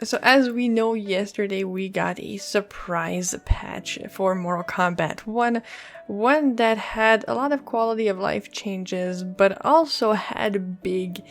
So as we know, yesterday we got a surprise patch for Mortal Kombat 1, one that had a lot of quality of life changes, but also had big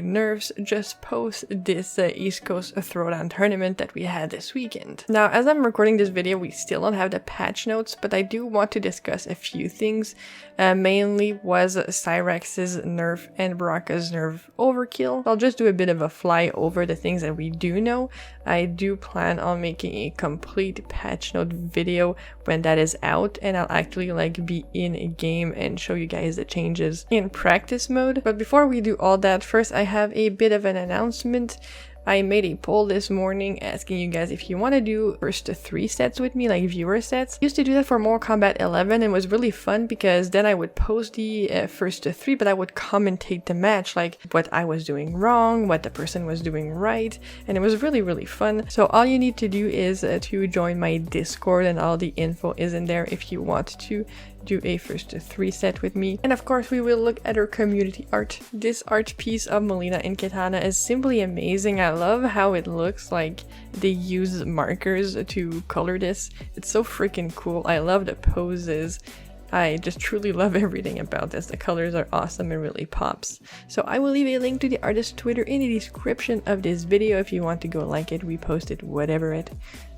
nerfs just post this East Coast Throwdown tournament that we had this weekend. Now, as I'm recording this video, we still don't have the patch notes, but I do want to discuss a few things. Mainly was Cyrax's nerf and Baraka's nerf overkill. I'll just do a bit of a fly over the things that we do know. I do plan on making a complete patch note video when that is out, and I'll actually be in a game and show you guys the changes in practice mode. But before we do all that, first I have a bit of an announcement. I made a poll this morning asking you guys if you want to do first 3 sets with me, like viewer sets. I used to do that for Mortal Kombat 11 and it was really fun because then I would post the first 3, but I would commentate the match, like what I was doing wrong, what the person was doing right, and it was really fun. So all you need to do is to join my Discord, and all the info is in there if you want to do a first 3 set with me. And of course we will look at our community art. This art piece of Melina and Kitana is simply amazing. I love how it looks like they use markers to color this. It's so freaking cool. I love the poses. I just truly love everything about this. The colors are awesome and really pops. So I will leave a link to the artist's Twitter in the description of this video if you want to go like it, repost it, whatever it.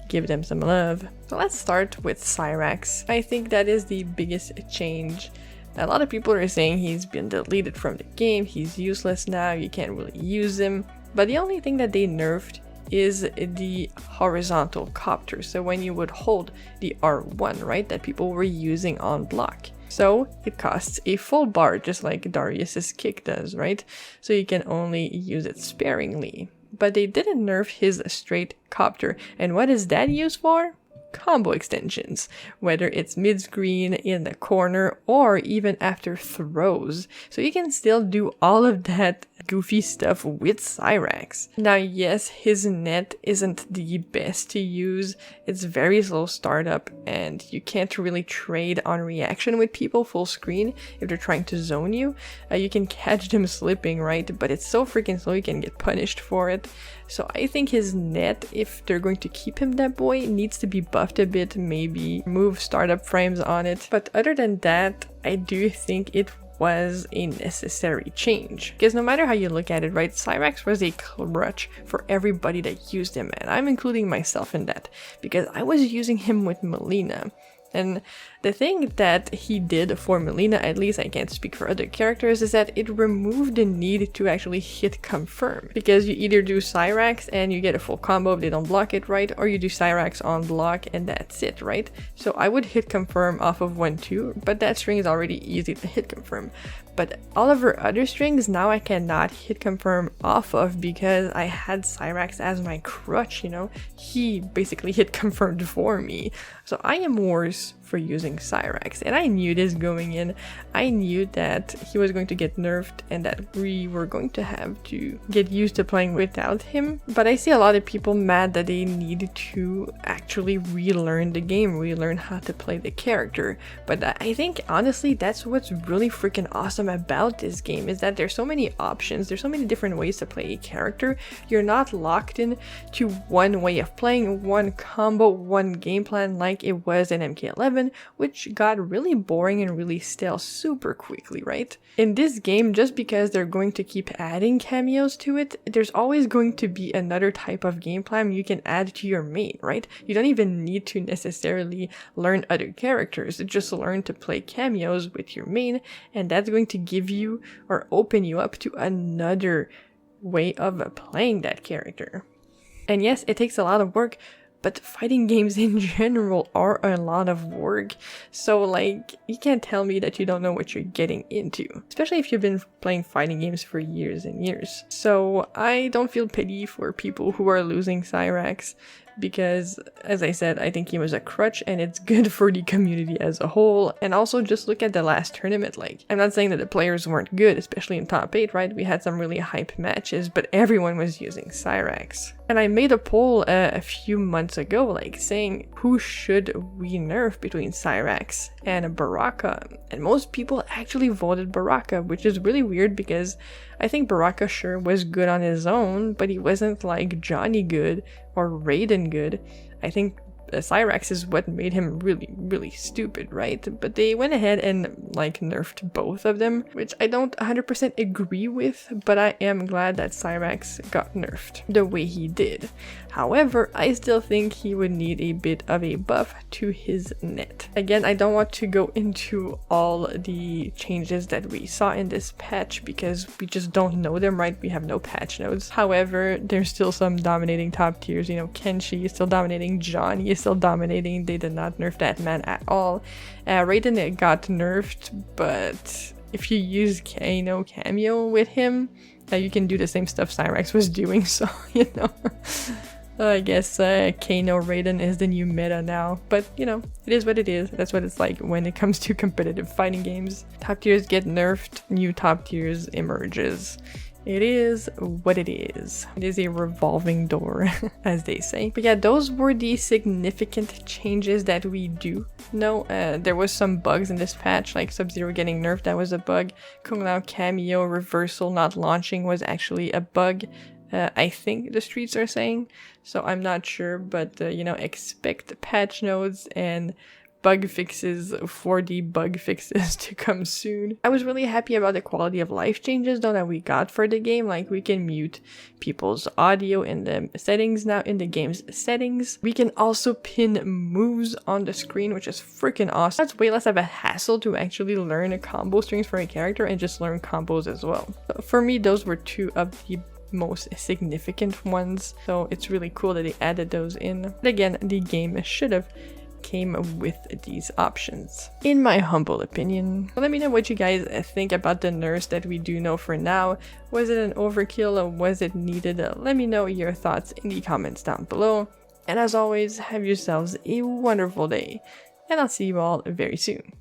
Give them some love. So let's start with Cyrax. I think that is the biggest change. A lot of people are saying he's been deleted from the game, he's useless now, you can't really use him. But the only thing that they nerfed is the horizontal copter. So when you would hold the R1, right, that people were using on block. So it costs a full bar, just like Darius's kick does, right? So you can only use it sparingly. But they didn't nerf his straight copter. And what is that used for? Combo extensions, whether it's mid-screen, in the corner, or even after throws. So you can still do all of that goofy stuff with Cyrax. Now yes, his net isn't the best to use. It's very slow startup and you can't really trade on reaction with people full screen if they're trying to zone you. You can catch them slipping, right? But it's so freaking slow, you can get punished for it. So I think his net, if they're going to keep him that way, needs to be buffed a bit, maybe move startup frames on it. But other than that, I do think it was a necessary change. Because no matter how you look at it, right, Cyrax was a crutch for everybody that used him, and I'm including myself in that, because I was using him with Melina. And the thing that he did for Melina, at least I can't speak for other characters, is that it removed the need to actually hit confirm. Because you either do Cyrax and you get a full combo if they don't block it right, or you do Cyrax on block and that's it, right? So I would hit confirm off of 1-2, but that string is already easy to hit confirm. But all of her other strings now I cannot hit confirm off of because I had Cyrax as my crutch, you know? He basically hit confirmed for me. So I am worse for using Cyrax, and I knew this going in. I knew that he was going to get nerfed and that we were going to have to get used to playing without him. But I see a lot of people mad that they need to actually relearn the game, relearn how to play the character. But I think honestly that's what's really freaking awesome about this game, is that there's so many options, there's so many different ways to play a character. You're not locked in to one way of playing, one combo, one game plan like it was in MK11, which got really boring and really stale super quickly, right? In this game, just because they're going to keep adding cameos to it, there's always going to be another type of game plan you can add to your main, right? You don't even need to necessarily learn other characters, just learn to play cameos with your main, and that's going to give you or open you up to another way of playing that character. And yes, it takes a lot of work, but fighting games in general are a lot of work, so like, you can't tell me that you don't know what you're getting into, especially if you've been playing fighting games for years and years. So I don't feel pity for people who are losing Cyrax. because, as I said, I think he was a crutch and it's good for the community as a whole. And also just look at the last tournament. Like, I'm not saying that the players weren't good, especially in top 8, right? We had some really hype matches, but everyone was using Cyrax. And I made a poll a few months ago, like saying who should we nerf between Cyrax and Baraka, and most people actually voted Baraka, which is really weird because I think Baraka sure was good on his own, but he wasn't like Johnny good or Raiden good. I think Cyrax is what made him really stupid, right? But they went ahead and like nerfed both of them, which I don't 100% agree with, but I am glad that Cyrax got nerfed the way he did. However, I still think he would need a bit of a buff to his net. Again, I don't want to go into all the changes that we saw in this patch because we just don't know them, right? We have no patch notes. However, there's still some dominating top tiers. You know, Kenshi is still dominating, Johnny is still dominating. They did not nerf that man at all. Raiden got nerfed, but if you use Kano cameo with him, you can do the same stuff Cyrax was doing, so, you know. I guess Kano Raiden is the new meta now, but you know, it is what it is. That's what it's like when it comes to competitive fighting games. Top tiers get nerfed, new top tiers emerges. It is what it is. It is a revolving door, as they say. But yeah, those were the significant changes that we do know. There was some bugs in this patch, like Sub-Zero getting nerfed, that was a bug. Kung Lao cameo reversal not launching was actually a bug. I think the streets are saying, so I'm not sure, but you know, expect patch notes and bug fixes for the bug fixes to come soon. I was really happy about the quality of life changes though that we got for the game. Like, we can mute people's audio in the settings now, in the game's settings. We can also pin moves on the screen, which is freaking awesome. That's way less of a hassle to actually learn combo strings for a character and just learn combos as well. So for me, those were two of the most significant ones, so it's really cool that they added those in. But again, the game should have came with these options, in my humble opinion. Let me know what you guys think about the nerfs that we do know for now. Was it an overkill or was it needed? Let me know your thoughts in the comments down below. And as always, have yourselves a wonderful day, and I'll see you all very soon.